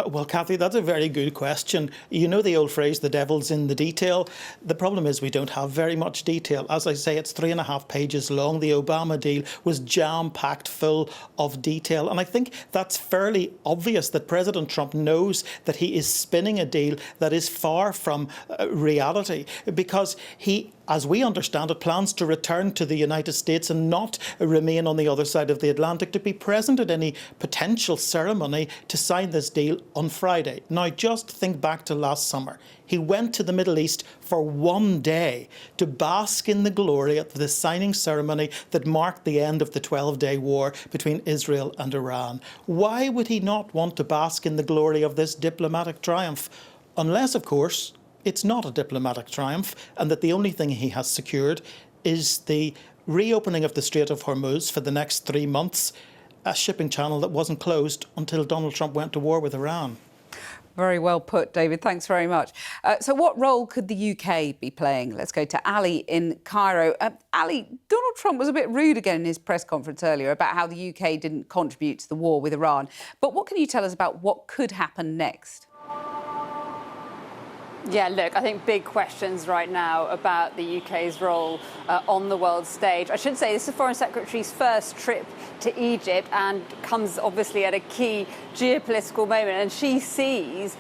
S9: Well, Cathy, that's a very good question. You know the old phrase, the devil's in the detail. The problem is we don't have very much detail. As I say, it's 3.5 pages long. The Obama deal was jam-packed full of detail. And I think that's fairly obvious that President Trump knows that he is spinning a deal that is far from reality, because he, as we understand it, plans to return to the United States and not remain on the other side of the Atlantic to be present at any potential ceremony to sign this deal on Friday. Now, just think back to last summer. He went to the Middle East for one day to bask in the glory of the signing ceremony that marked the end of the 12-day war between Israel and Iran. Why would he not want to bask in the glory of this diplomatic triumph? Unless, of course, it's not a diplomatic triumph, and that the only thing he has secured is the reopening of the Strait of Hormuz for the next 3 months, a shipping channel that wasn't closed until Donald Trump went to war with Iran.
S4: Very well put, David. Thanks very much. So what role could the UK be playing? Let's go to Ali in Cairo. Ali, Donald Trump was a bit rude again in his press conference earlier about how the UK didn't contribute to the war with Iran. But what can you tell us about what could happen next?
S10: Yeah, look, I think big questions right now about the UK's role on the world stage. I should say this is the Foreign Secretary's first trip to Egypt and comes obviously at a key geopolitical moment. And she sees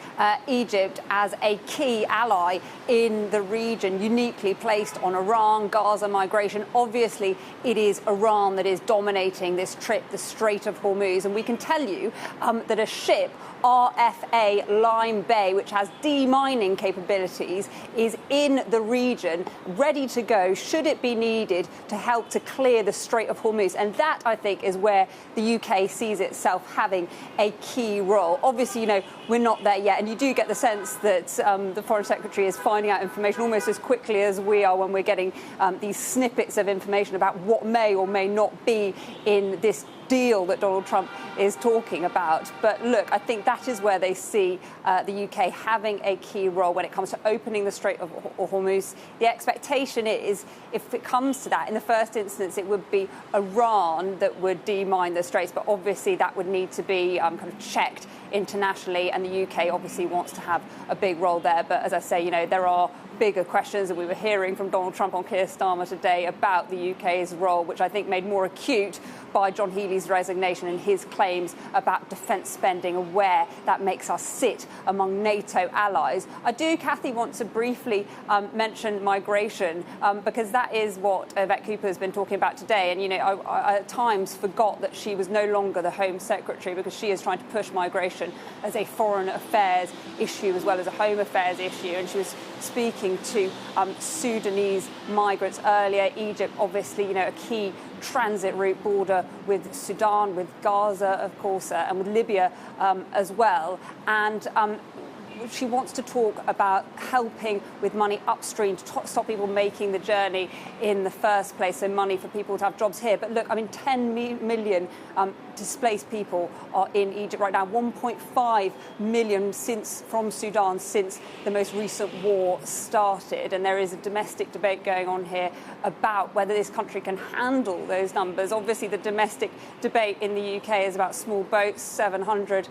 S10: Egypt as a key ally in the region, uniquely placed on Iran, Gaza migration. Obviously, it is Iran that is dominating this trip, the Strait of Hormuz. And we can tell you that a ship, RFA Lime Bay, which has demining capabilities, is in the region, ready to go, should it be needed, to help to clear the Strait of Hormuz. And that, I think, is where the UK sees itself having a key role. Obviously, you know, we're not there yet, and you do get the sense that the Foreign Secretary is finding out information almost as quickly as we are when we're getting these snippets of information about what may or may not be in this deal that Donald Trump is talking about. But look, I think that is where they see the UK having a key role when it comes to opening the Strait of Hormuz. The expectation is, if it comes to that, in the first instance, it would be Iran that would demine the straits, but obviously that would need to be kind of checked internationally, and the UK obviously wants to have a big role there. But as I say, you know, there are bigger questions that we were hearing from Donald Trump on Keir Starmer today about the UK's role, which I think made more acute by John Healey's resignation and his claims about defence spending and where that makes us sit among NATO allies. I do, Cathy, want to briefly mention migration, because that is what Yvette Cooper has been talking about today. And, you know, I at times forgot that she was no longer the Home Secretary, because she is trying to push migration as a foreign affairs issue as well as a home affairs issue. And she was speaking to Sudanese migrants earlier. Egypt, obviously, you know, a key transit route, border with Sudan, with Gaza, of course, and with Libya as well. And she wants to talk about helping with money upstream to stop people making the journey in the first place, so money for people to have jobs here. But look, I mean, 10 million displaced people are in Egypt right now, 1.5 million from Sudan since the most recent war started. And there is a domestic debate going on here about whether this country can handle those numbers. Obviously, the domestic debate in the UK is about small boats, 700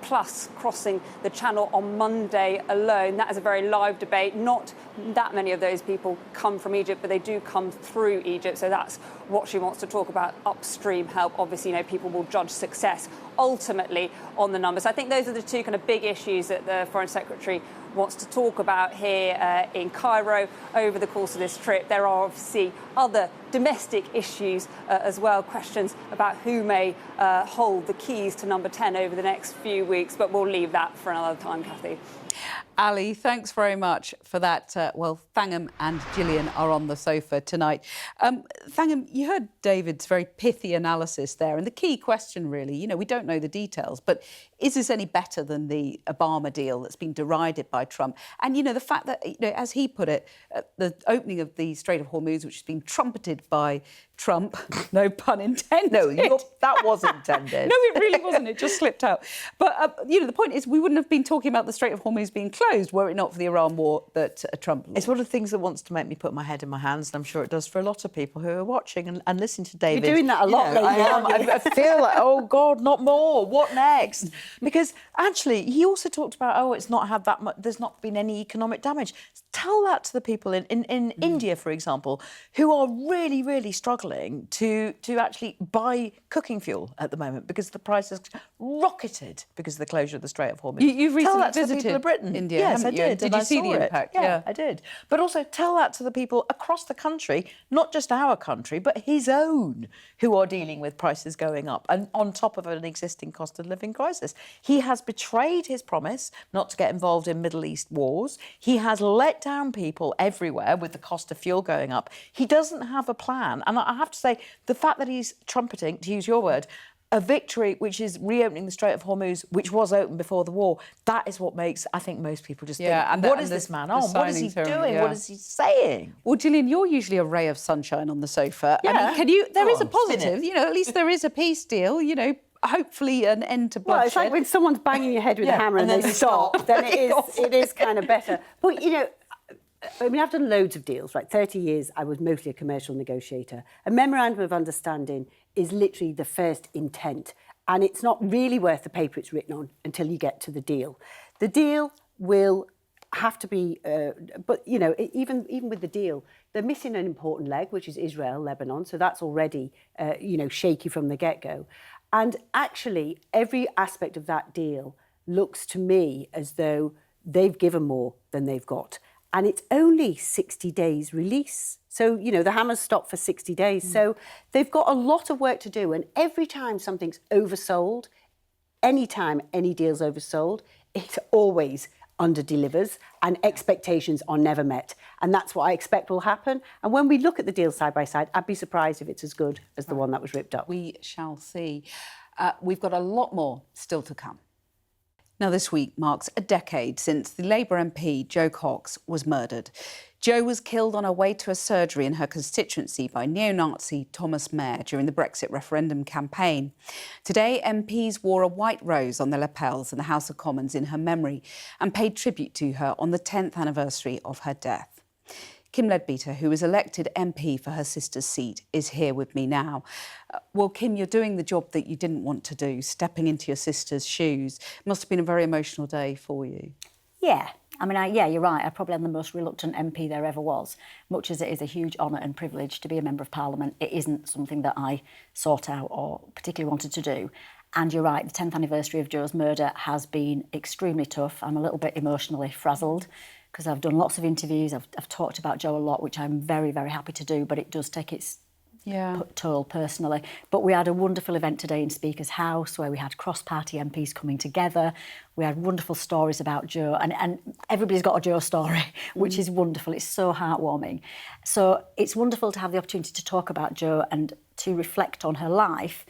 S10: plus crossing the channel on Monday alone. That is a very live debate. Not that many of those people come from Egypt, but they do come through Egypt. So that's what she wants to talk about, upstream help. Obviously, you know, people will judge success ultimately on the numbers. I think those are the two kind of big issues that the Foreign Secretary wants to talk about here in Cairo over the course of this trip. There are obviously other domestic issues as well, questions about who may hold the keys to number 10 over the next few weeks, but we'll leave that for another time, Cathy.
S4: Ali, thanks very much for that. Well, Thangam and Gillian are on the sofa tonight. Thangam, you heard David's very pithy analysis there, and the key question really, you know, we don't know the details, but is this any better than the Obama deal that's been derided by Trump? And, you know, the fact that, you know, as he put it, the opening of the Strait of Hormuz, which has been trumpeted by Trump, no pun intended.
S6: No, that was intended.
S4: No, it really wasn't. It just slipped out. But, the point is we wouldn't have been talking about the Strait of Hormuz being closed were it not for the Iran war that Trump launched.
S6: It's one of the things that wants to make me put my head in my hands, and I'm sure it does for a lot of people who are watching and listening to David.
S8: You're doing that a lot lately.
S6: I feel like, oh, God, not more. What next? Because actually, he also talked about, it's not had that much, there's not been any economic damage. Tell that to the people in India, for example, who are really, really struggling to actually buy cooking fuel at the moment because the price has rocketed because of the closure of the Strait of Hormuz.
S4: You've recently
S6: tell that to the
S4: visited
S6: people of Britain.
S4: India,
S6: yes, I
S4: haven't you?
S6: did.
S4: Did you see the impact?
S6: Yeah, I did. But also tell that to the people across the country, not just our country, but his own, who are dealing with prices going up and on top of an existing cost of living crisis. He has betrayed his promise not to get involved in Middle East wars. He has let down people everywhere with the cost of fuel going up. He doesn't have a plan. And I have to say, the fact that he's trumpeting, to use your word, a victory which is reopening the Strait of Hormuz, which was open before the war, that is what makes, I think, most people just think, what is this man on? What is he doing? What is he saying?
S4: Well, Gillian, you're usually a ray of sunshine on the sofa.
S6: Yeah.
S4: I mean, there is a positive, at least there is a peace deal, hopefully an end to bloodshed.
S8: Well, it's like when someone's banging your head with a hammer and they stop, then it is kind of better. But, I've done loads of deals, right? 30 years, I was mostly a commercial negotiator. A memorandum of understanding is literally the first intent, and it's not really worth the paper it's written on until you get to the deal. The deal will have to be, even with the deal, they're missing an important leg, which is Israel, Lebanon, so that's already, shaky from the get-go. And actually, every aspect of that deal looks to me as though they've given more than they've got. And it's only 60 days release. So, the hammer's stopped for 60 days. So they've got a lot of work to do. And every time something's oversold, any time any deal's oversold, it always under-delivers and expectations are never met. And that's what I expect will happen. And when we look at the deal side by side, I'd be surprised if it's as good as the one that was ripped up.
S4: We shall see. We've got a lot more still to come. Now, this week marks a decade since the Labour MP Jo Cox was murdered. Jo was killed on her way to a surgery in her constituency by neo-Nazi Thomas Mair during the Brexit referendum campaign. Today, MPs wore a white rose on their lapels in the House of Commons in her memory and paid tribute to her on the 10th anniversary of her death. Kim Leadbeater, who was elected MP for her sister's seat, is here with me now. Well, Kim, you're doing the job that you didn't want to do, stepping into your sister's shoes. It must have been a very emotional day for you.
S11: Yeah. I mean, you're right. I probably am the most reluctant MP there ever was. Much as it is a huge honour and privilege to be a Member of Parliament, it isn't something that I sought out or particularly wanted to do. And you're right, the 10th anniversary of Jo's murder has been extremely tough. I'm a little bit emotionally frazzled because I've done lots of interviews. I've talked about Jo a lot, which I'm very, very happy to do, but it does take its toll personally. But we had a wonderful event today in Speaker's House where we had cross-party MPs coming together. We had wonderful stories about Jo, and everybody's got a Jo story, which is wonderful. It's so heartwarming. So it's wonderful to have the opportunity to talk about Jo and to reflect on her life.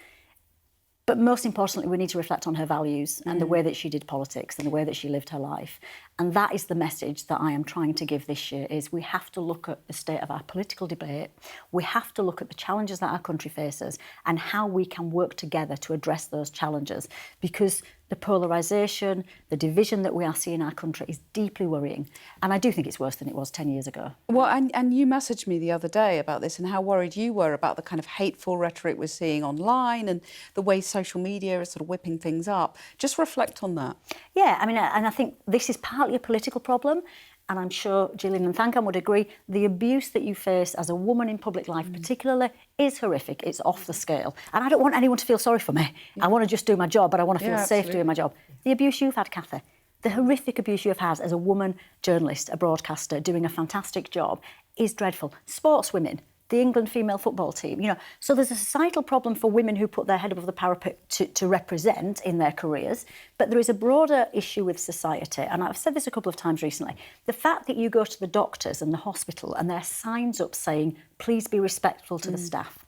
S11: But most importantly, we need to reflect on her values and the way that she did politics and the way that she lived her life. And that is the message that I am trying to give this year, is we have to look at the state of our political debate. We have to look at the challenges that our country faces and how we can work together to address those challenges. Because the polarisation, the division that we are seeing in our country is deeply worrying. And I do think it's worse than it was 10 years ago.
S4: Well, and you messaged me the other day about this and how worried you were about the kind of hateful rhetoric we're seeing online and the way social media is sort of whipping things up. Just reflect on that.
S11: Yeah, I mean, and I think this is partly a political problem. And I'm sure Gillian and Thangam would agree, the abuse that you face as a woman in public life particularly is horrific. It's off the scale. And I don't want anyone to feel sorry for me. I want to just do my job, but I want to feel safe doing my job. The abuse you've had, Cathy, the horrific abuse you have had as a woman journalist, a broadcaster, doing a fantastic job, is dreadful. Sportswomen, the England female football team, So there's a societal problem for women who put their head above the parapet to represent in their careers, but there is a broader issue with society, and I've said this a couple of times recently. The fact that you go to the doctors and the hospital and there are signs up saying, please be respectful to the staff.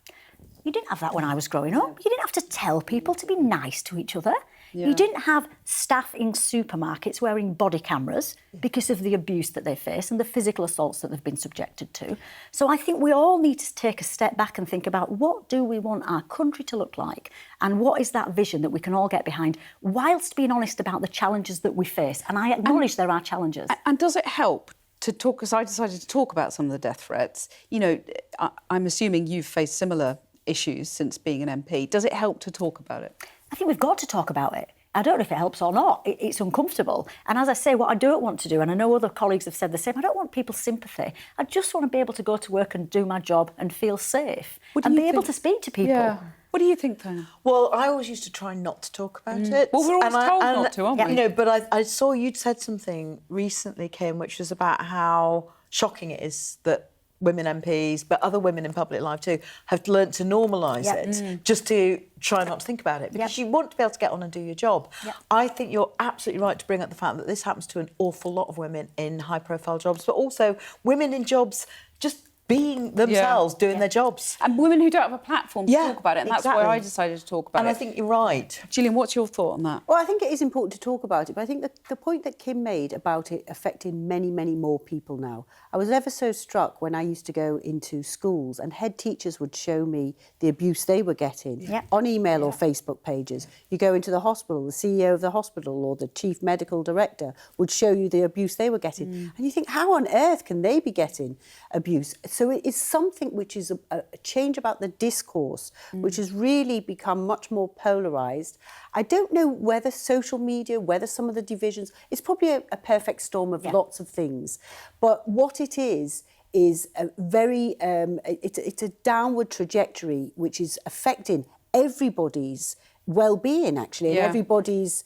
S11: You didn't have that when I was growing up. You didn't have to tell people to be nice to each other. You didn't have staff in supermarkets wearing body cameras because of the abuse that they face and the physical assaults that they've been subjected to. So I think we all need to take a step back and think about what do we want our country to look like and what is that vision that we can all get behind whilst being honest about the challenges that we face. And I acknowledge there are challenges.
S4: And does it help to talk, because I decided to talk about some of the death threats? You know, I'm assuming you've faced similar issues since being an MP. Does it help to talk about it?
S11: I think we've got to talk about it. I don't know if it helps or not. It's uncomfortable. And as I say, what I don't want to do, and I know other colleagues have said the same, I don't want people's sympathy. I just want to be able to go to work and do my job and feel safe and be able to speak to people.
S4: Yeah. What do you think, Thangam?
S6: Well, I always used to try not to talk about it.
S4: Well, we're always told not to, aren't we?
S6: You know, but I saw you'd said something recently, Kim, which was about how shocking it is that women MPs, but other women in public life too, have learnt to normalise it just to try not to think about it because you want to be able to get on and do your job. I think you're absolutely right to bring up the fact that this happens to an awful lot of women in high-profile jobs, but also women in jobs just being themselves, doing their jobs.
S4: And women who don't have a platform to talk about it, and that's why I decided to talk about it.
S6: And I think you're right.
S4: Gillian, what's your thought on that?
S8: Well, I think it is important to talk about it, but I think the point that Kim made about it affecting many, many more people now. I was ever so struck when I used to go into schools and head teachers would show me the abuse they were getting on email or Facebook pages. You go into the hospital, the CEO of the hospital or the chief medical director would show you the abuse they were getting. And you think, how on earth can they be getting abuse? So it is something which is a change about the discourse, which has really become much more polarised. I don't know whether social media, whether some of the divisions, it's probably a perfect storm of lots of things. But what it is a very, it's a downward trajectory which is affecting everybody's well-being, actually, and everybody's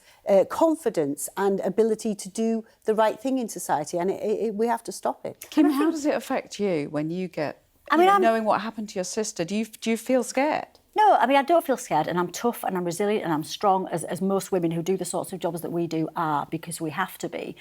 S8: confidence and ability to do the right thing in society, and we have to stop it.
S4: Kim, how does it affect you when you get, knowing what happened to your sister? Do you feel scared?
S11: No, I mean, I don't feel scared, and I'm tough and I'm resilient and I'm strong, as most women who do the sorts of jobs that we do are, because we have to be.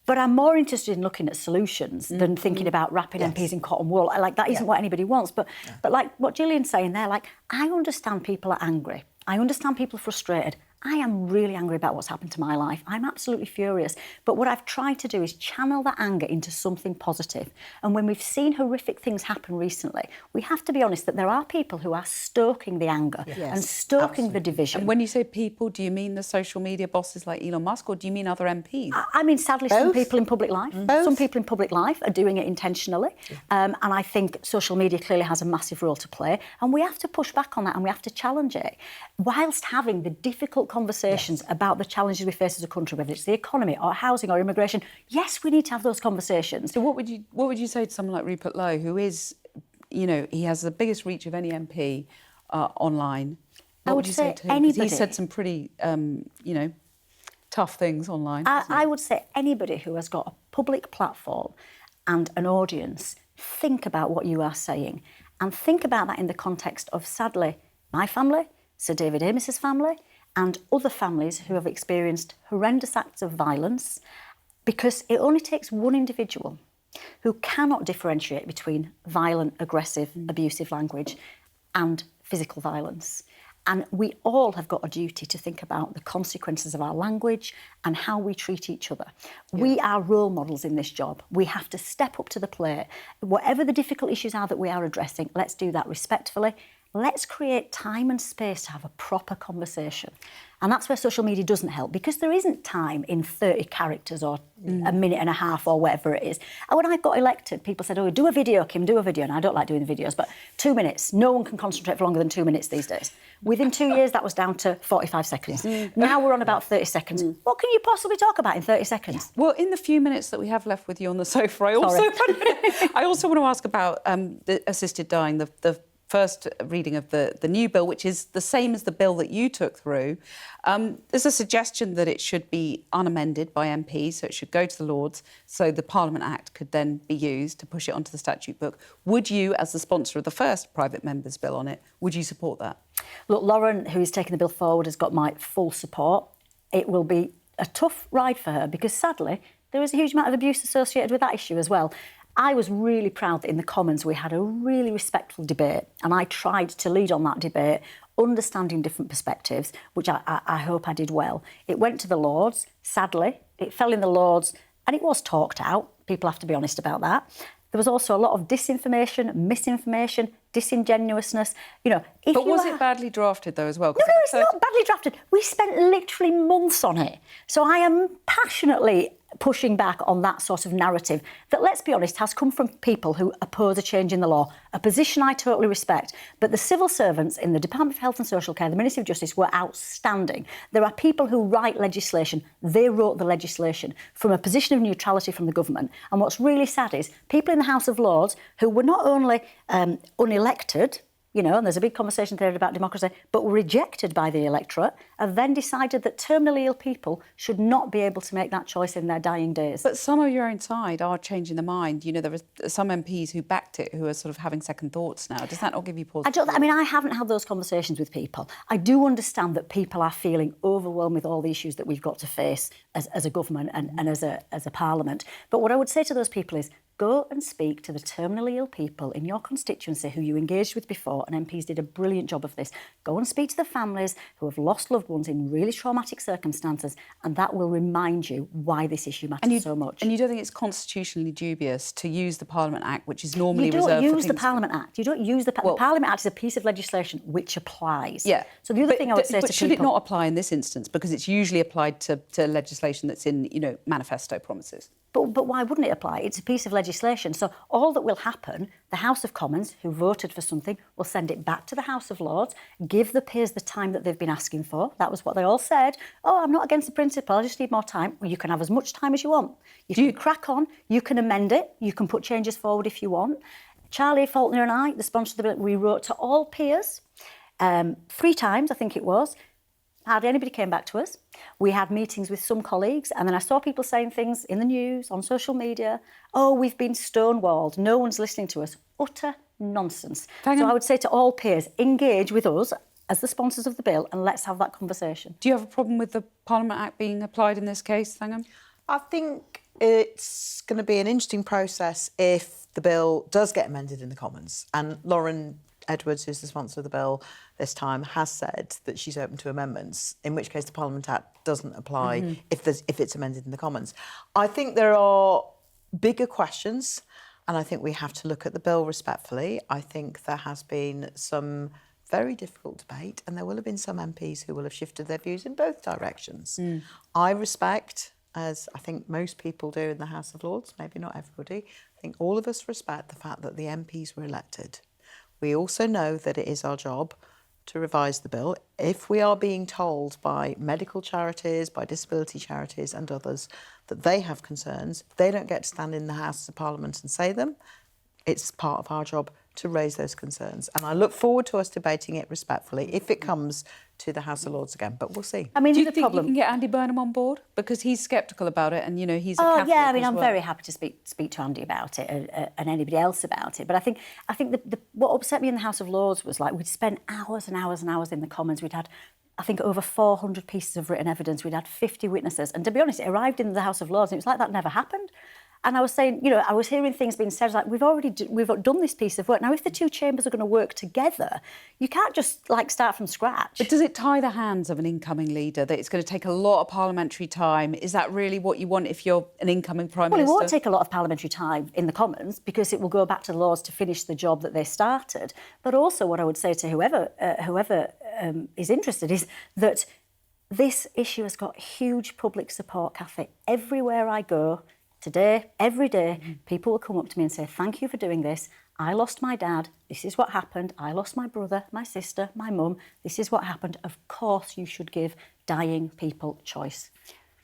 S11: But I'm more interested in looking at solutions than thinking about wrapping MPs in cotton wool. Like, that isn't what anybody wants. But like what Gillian's saying there, like, I understand people are angry. I understand people are frustrated. I am really angry about what's happened to my life. I'm absolutely furious. But what I've tried to do is channel that anger into something positive. And when we've seen horrific things happen recently, we have to be honest that there are people who are stoking the anger and stoking the division.
S4: And when you say people, do you mean the social media bosses like Elon Musk, or do you mean other MPs?
S11: I mean, sadly, some people in public life. Some people in public life are doing it intentionally. And I think social media clearly has a massive role to play. And we have to push back on that and we have to challenge it, whilst having the difficult conversations about the challenges we face as a country, whether it's the economy or housing or immigration. Yes, we need to have those conversations.
S4: So what would you say to someone like Rupert Lowe, who is, he has the biggest reach of any MP online? What would you say to him?
S11: Anybody.
S4: He said some pretty, tough things online.
S11: I would say anybody who has got a public platform and an audience, think about what you are saying, and think about that in the context of, sadly, my family, Sir David Amess's family, and other families who have experienced horrendous acts of violence, because it only takes one individual who cannot differentiate between violent, aggressive, abusive language and physical violence. And we all have got a duty to think about the consequences of our language and how we treat each other. We are role models in this job. We have to step up to the plate. Whatever the difficult issues are that we are addressing, let's do that respectfully. Let's create time and space to have a proper conversation. And that's where social media doesn't help, because there isn't time in 30 characters or a minute and a half or whatever it is. And when I got elected, people said, oh, do a video, Kim, do a video. And I don't like doing the videos, but 2 minutes. No one can concentrate for longer than 2 minutes these days. Within 2 years, that was down to 45 seconds. Now we're on about 30 seconds. What can you possibly talk about in 30 seconds?
S4: Well, in the few minutes that we have left with you on the sofa, I also want to ask about the assisted dying, the first reading of the new bill, which is the same as the bill that you took through. There's a suggestion that it should be unamended by MPs, so it should go to the Lords, so the Parliament Act could then be used to push it onto the statute book. Would you, as the sponsor of the first private member's bill on it, would you support that?
S11: Look, Lauren, who is taking the bill forward, has got my full support. It will be a tough ride for her because, sadly, there is a huge amount of abuse associated with that issue as well. I was really proud that in the Commons we had a really respectful debate, and I tried to lead on that debate understanding different perspectives, which I hope I did well. It went to the Lords. Sadly, it fell in the Lords, and it was talked out. People have to be honest about that. There was also a lot of disinformation, misinformation, disingenuousness. You know,
S4: But was it badly drafted, though, as well?
S11: No, it's not badly drafted. We spent literally months on it. So I am passionately pushing back on that sort of narrative that, let's be honest, has come from people who oppose a change in the law, a position I totally respect. But the civil servants in the Department of Health and Social Care, the Ministry of Justice, were outstanding. There are people who write legislation. They wrote the legislation from a position of neutrality from the government. And what's really sad is people in the House of Lords who were not only unelected, you know, and there's a big conversation there about democracy, but were rejected by the electorate, have then decided that terminally ill people should not be able to make that choice in their dying days.
S4: But some of your own side are changing their mind. You know, there are some MPs who backed it who are sort of having second thoughts now. Does that not give you pause?
S11: I mean, I haven't had those conversations with people. I do understand that people are feeling overwhelmed with all the issues that we've got to face as a government and as a parliament. But what I would say to those people is, go and speak to the terminally ill people in your constituency who you engaged with before, and MPs did a brilliant job of this. Go and speak to the families who have lost loved ones in really traumatic circumstances, and that will remind you why this issue matters so much.
S4: And you don't think it's constitutionally dubious to use the Parliament Act, which is normally reserved for
S11: You don't use the Parliament Act. You don't use the Parliament Act is a piece of legislation which applies.
S4: Yeah.
S11: So the other thing I would say to
S4: But should
S11: people...
S4: it not apply in this instance? Because it's usually applied to legislation that's in, you know, manifesto promises.
S11: But why wouldn't it apply? It's a piece of legislation. So all that will happen, the House of Commons, who voted for something, will send it back to the House of Lords, give the peers the time that they've been asking for. That was what they all said. Oh, I'm not against the principle, I just need more time. Well, you can have as much time as you want. You can crack on, you can amend it, you can put changes forward if you want. Charlie Faulkner and I, the sponsor of the bill, we wrote to all peers 3 times, I think it was. Hardly anybody came back to us. We had meetings with some colleagues, and then I saw people saying things in the news, on social media. Oh, we've been stonewalled. No one's listening to us. Utter nonsense. So I would say to all peers, engage with us as the sponsors of the bill, and let's have that conversation.
S4: Do you have a problem with the Parliament Act being applied in this case, Thangam?
S6: I think it's going to be an interesting process if the bill does get amended in the Commons. And Lauren Edwards, who's the sponsor of the bill this time, has said that she's open to amendments, in which case the Parliament Act doesn't apply if it's amended in the Commons. I think there are bigger questions, and I think we have to look at the bill respectfully. I think there has been some very difficult debate, and there will have been some MPs who will have shifted their views in both directions. I respect, as I think most people do in the House of Lords, maybe not everybody, I think all of us respect the fact that the MPs were elected. We also know that it is our job to revise the bill. If we are being told by medical charities, by disability charities and others that they have concerns, they don't get to stand in the House of Parliament and say them. It's part of our job to raise those concerns. And I look forward to us debating it respectfully if it comes to the House of Lords again, but we'll see.
S11: I mean,
S4: do you think you can get Andy Burnham on board? Because he's sceptical about it, and, you know, he's a Catholic
S11: yeah, I mean, I'm
S4: well.
S11: very happy to speak to Andy about it and anybody else about it. But I think what upset me in the House of Lords was, like, we'd spent hours and hours and hours in the Commons. We'd had, I think, over 400 pieces of written evidence. We'd had 50 witnesses. And to be honest, it arrived in the House of Lords and it was like that never happened. And I was saying, you know, I was hearing things being said like, we've done this piece of work. Now, if the two chambers are going to work together, you can't just, like, start from scratch.
S4: But does it tie the hands of an incoming leader that it's going to take a lot of parliamentary time? Is that really what you want if you're an incoming Prime Minister?
S11: Well, it won't take a lot of parliamentary time in the Commons because it will go back to the Lords to finish the job that they started. But also what I would say to whoever is interested is that this issue has got huge public support, Cathy. Everywhere I go, today, every day, people will come up to me and say, thank you for doing this. I lost my dad. This is what happened. I lost my brother, my sister, my mum. This is what happened. Of course, you should give dying people choice.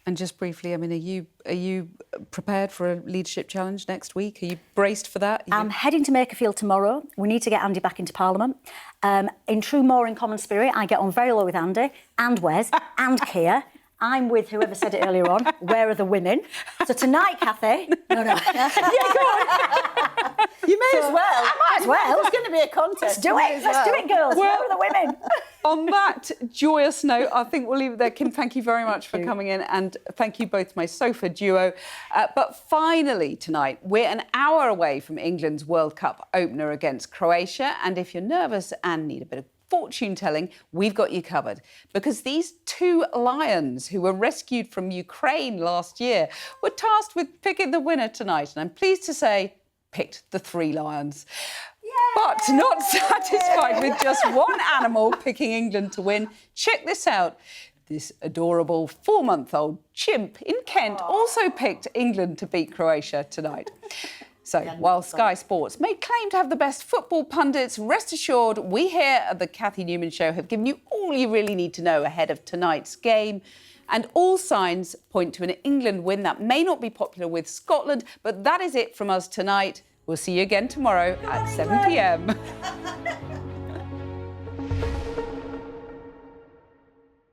S4: And just briefly, I mean, are you prepared for a leadership challenge next week? Are you braced for that?
S11: I'm heading to Makerfield tomorrow. We need to get Andy back into Parliament. In true More in Common spirit, I get on very well with Andy and Wes and Keir. I'm with whoever said it earlier on. Where are the women? So tonight, Cathy. No.
S8: Yeah, go on. You may as well.
S11: I might as well.
S8: There's going to be a contest.
S11: Let's do it. Let's do it, girls. Where are the women?
S4: On that joyous note, I think we'll leave it there. Kim, thank you very much for coming in, and thank you both, my sofa duo. But finally tonight, we're an hour away from England's World Cup opener against Croatia, and if you're nervous and need a bit of fortune-telling, we've got you covered. Because these 2 lions who were rescued from Ukraine last year were tasked with picking the winner tonight. And I'm pleased to say, picked the 3 lions. But not satisfied with just one animal picking England to win, check this out. This adorable 4-month-old chimp in Kent also picked England to beat Croatia tonight. So, while Sky Sports may claim to have the best football pundits, rest assured we here at the Cathy Newman Show have given you all you really need to know ahead of tonight's game. And all signs point to an England win that may not be popular with Scotland, but that is it from us tonight. We'll see you again tomorrow at 7 p.m.